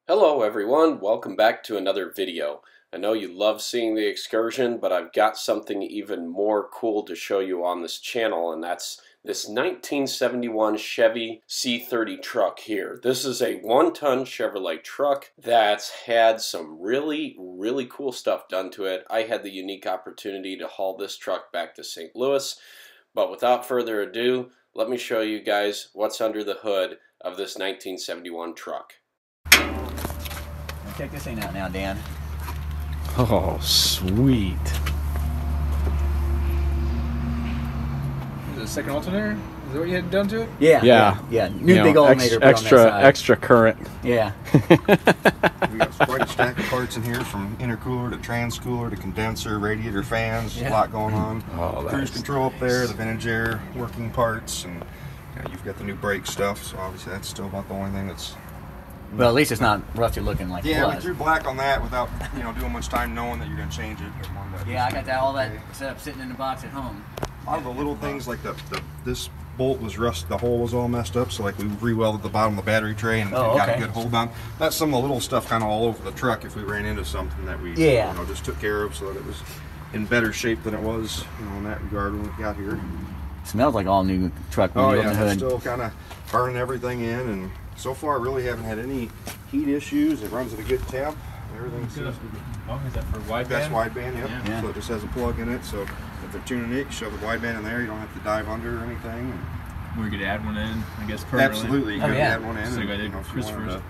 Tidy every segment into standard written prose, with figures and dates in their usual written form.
Hello everyone, welcome back to another video. I know you love seeing the Excursion, but I've got something even more cool to show you on this channel, and that's this 1971 Chevy C30 truck here. This is a 1-ton Chevrolet truck that's had some really cool stuff done to it. I had the unique opportunity to haul this truck back to St. Louis, but without further ado, let me show you guys what's under the hood of this 1971 truck. Check this thing out now, Dan. Oh, sweet. Is it a second alternator? Is that what you had done to it? Yeah. New big alternator. Extra current. Yeah. We got quite a stack of parts in here, from intercooler to transcooler to condenser, radiator fans, a lot going on. Oh, Cruise control up there, the vintage air working parts, and you've got the new brake stuff, so obviously that's still about the only thing that's... Well, at least it's not rusty looking like it was. Yeah, we threw black on that without doing much time knowing that you're going to change it. Yeah, I got all that stuff sitting in the box at home. A lot of the little things, like this bolt was rusted, the hole was all messed up, so like we re-welded the bottom of the battery tray and got a good hold on. That's some of the little stuff kind of all over the truck if we ran into something that we just took care of so that it was in better shape than it was in that regard when we got here. It smells like all new truck when you open the hood. It's still kind of burning everything in, and so far really haven't had any heat issues. It runs at a good temp. Everything seems to be... Oh, is that for wideband? That's wideband, yep. Yeah. So it just has a plug in it, so if they're tuning it, you shove the wideband in there, you don't have to dive under or anything. We could add one in, I guess, permanently. Absolutely, you could add one in. So and, I did if you wanted Christopher's. to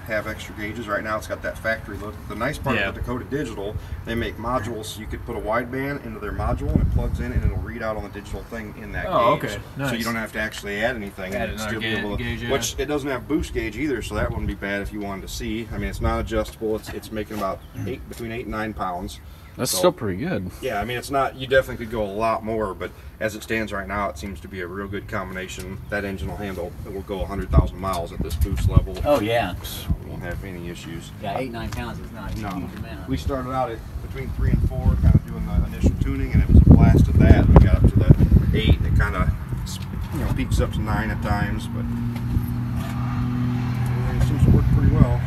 have extra gauges. Right now it's got that factory look. The nice part of the Dakota Digital, they make modules, so you could put a wideband into their module and it plugs in and it'll read out on the digital thing in that gauge. Okay. Nice. So you don't have to actually add anything. Add and another still be able to, gauge, which it doesn't have boost gauge either, so that wouldn't be bad if you wanted to see. I mean, it's not adjustable. It's making about between 8 and 9 pounds. That's still pretty good. Yeah, I mean, it's not, you definitely could go a lot more, but as it stands right now, it seems to be a real good combination. That engine will handle, it will go 100,000 miles at this boost level. Oh, yeah. We won't have any issues. Yeah, 8-9 pounds is not a huge amount. We started out at between 3 and 4, kind of doing the initial tuning, and it was a blast of that. We got up to the 8, and it kind of, peaks up to 9 at times, but everything seems to work pretty well.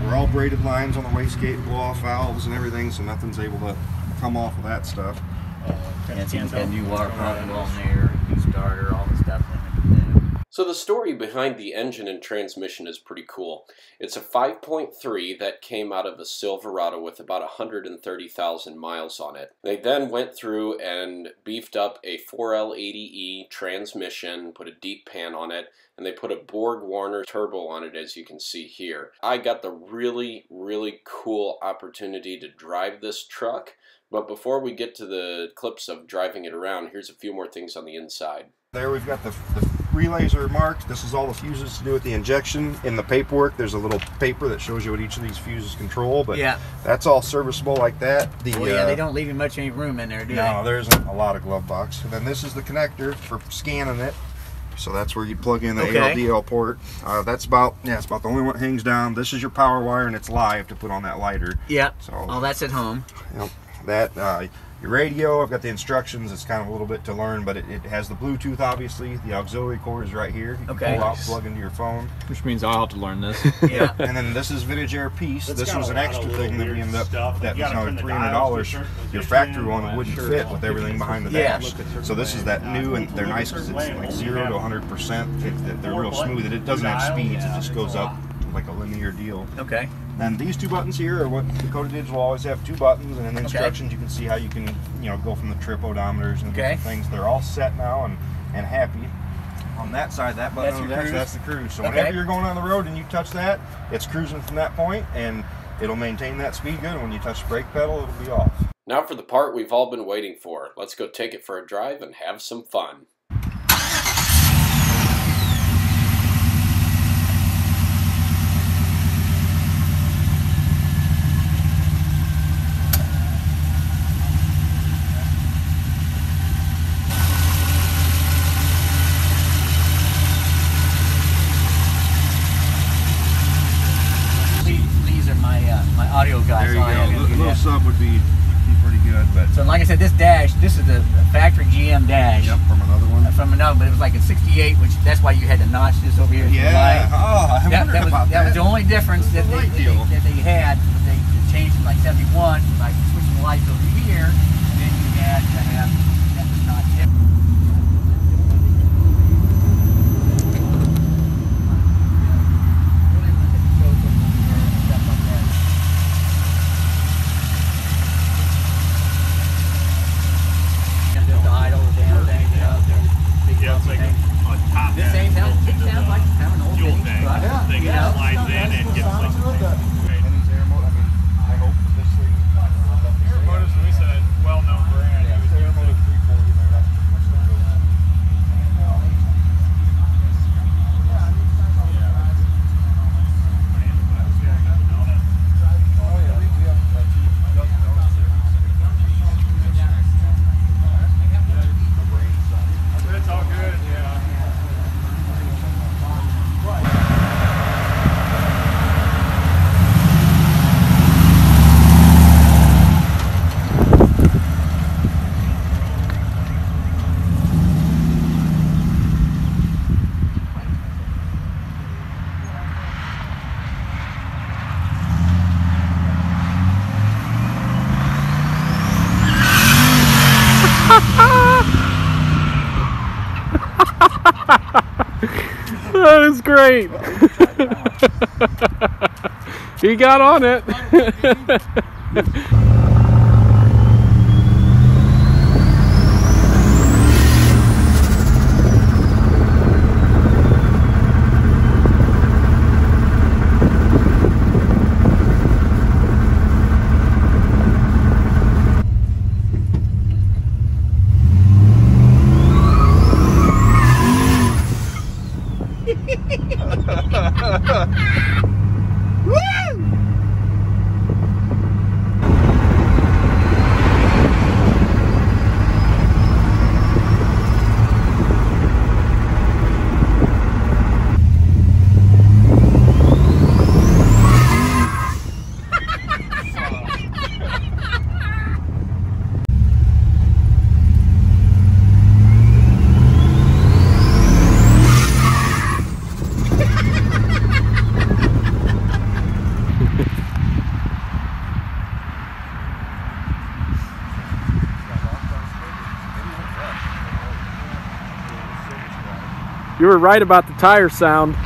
We're all braided lines on the wastegate, blow-off valves and everything, so nothing's able to come off of that stuff. And it's even got a new water pump on there, new starter, all the stuff in it. So the story behind the engine and transmission is pretty cool. It's a 5.3 that came out of a Silverado with about 130,000 miles on it. They then went through and beefed up a 4L80E transmission, put a deep pan on it, and they put a Borg-Warner turbo on it, as you can see here. I got the really cool opportunity to drive this truck, but before we get to the clips of driving it around, here's a few more things on the inside. There we've got the relays are marked. This is all the fuses to do with the injection. In the paperwork, there's a little paper that shows you what each of these fuses control, but that's all serviceable like that. They don't leave you much any room in there, do they? No, there isn't a lot of glove box. And then this is the connector for scanning it. So that's where you plug in the ALDL port. That's about it's about the only one that hangs down. This is your power wire, and it's live to put on that lighter. Yeah. So all that's at home. Yep. That your radio, I've got the instructions. It's kind of a little bit to learn, but it has the Bluetooth, obviously. The auxiliary cord is right here. You can pull out, plug into your phone. Which means I'll have to learn this. Yeah. And then this is vintage air piece. This was an extra thing that we ended up, that was another $300. Your factory one wouldn't fit with everything behind the dash. So this is that new, and they're nice because it's like 0 to 100%. They're real smooth. It doesn't have speeds. It just goes up like a linear deal. Okay. And these 2 buttons here are what Dakota Digital always have, 2 buttons, and in the instructions you can see how you can, go from the trip odometers and different things. They're all set now and happy. On that side, that button that's the cruise. So whenever you're going on the road and you touch that, it's cruising from that point, and it'll maintain that speed good. When you touch the brake pedal, it'll be off. Now for the part we've all been waiting for. Let's go take it for a drive and have some fun. Audio guys. There you go. A little sub would be pretty good, but so like I said, this is the factory GM dash. Yep, from another one. from another, but it was like a 68, which that's why you had the notch just over here. Yeah. Oh, I wondered about that. That was the only difference that they had. They changed in like 71, like switching the lights over here, and then you had to have that was not different. This ain't sounds like an old fuel tank. Thing that slides in and gets like And these air motors, I mean, I hope this thing. air motors, we said a well-known brand. Yeah, it's air motor 340 there. That's pretty much what it goes. Oh yeah, we have two dozen donuts there. My brain's done. It's all good, yeah. That is great. He got on it. You were right about the tire sound. Missed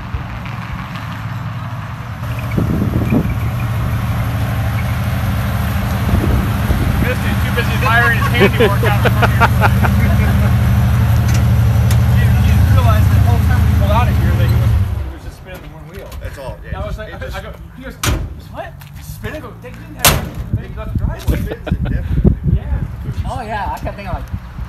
it. Too busy firing his handiwork out in front of your place. You didn't realize the whole time we pulled out of here that he was just spinning the one wheel. That's all. Yeah, I was like, I go, he goes, what? Spinning? I go, they didn't have they left the driveway. Yeah. Oh yeah, I kept thinking like,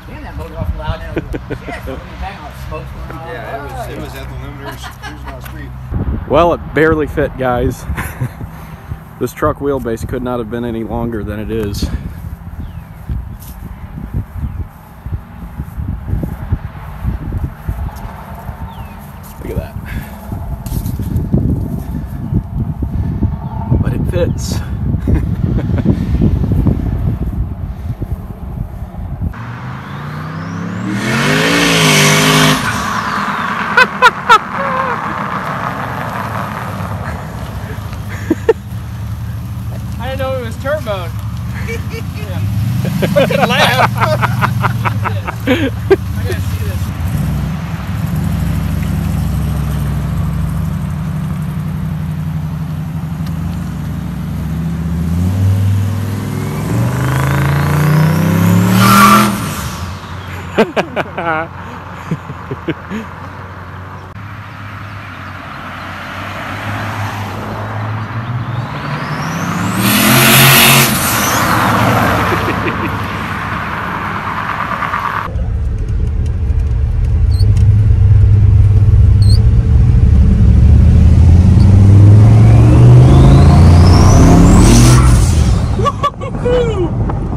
damn, that motor off loud. And I was like, shit, so bang, all the smoke's going on. Yeah, it was at the limiters cruising on the street. Well, it barely fit, guys. This truck wheelbase could not have been any longer than it is. Look at that. But it fits. I didn't know it was turboed. Look at the laugh. I gotta see this.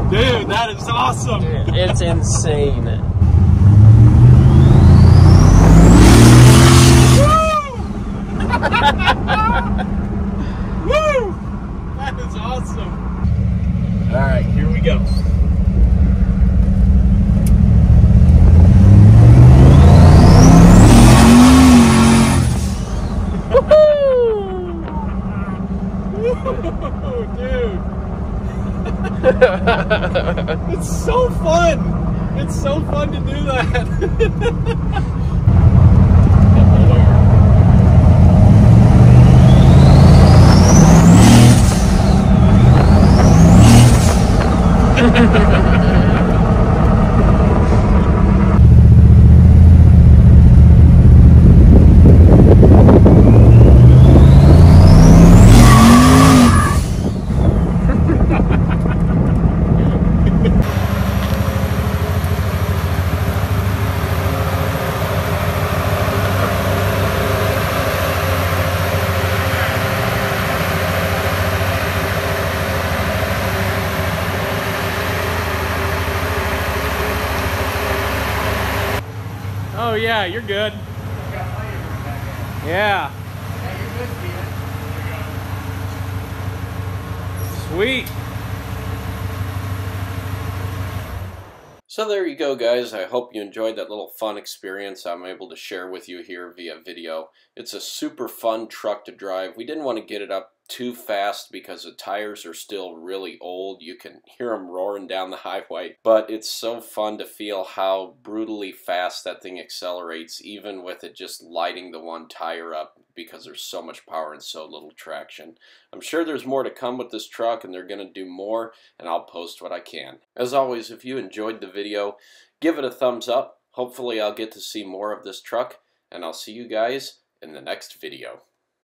Dude, that is awesome. Dude, it's insane. Woo! That is awesome. All right, here we go. Dude. It's so fun. It's so fun to do that. Oh yeah, you're good. Yeah. Sweet. So there you go, guys. I hope you enjoyed that little fun experience I'm able to share with you here via video. It's a super fun truck to drive. We didn't want to get it up too fast because the tires are still really old. You can hear them roaring down the highway, but it's so fun to feel how brutally fast that thing accelerates, even with it just lighting the one tire up, because there's so much power and so little traction. I'm sure there's more to come with this truck, and they're going to do more, and I'll post what I can. As always, if you enjoyed the video, give it a thumbs up. Hopefully I'll get to see more of this truck, and I'll see you guys in the next video.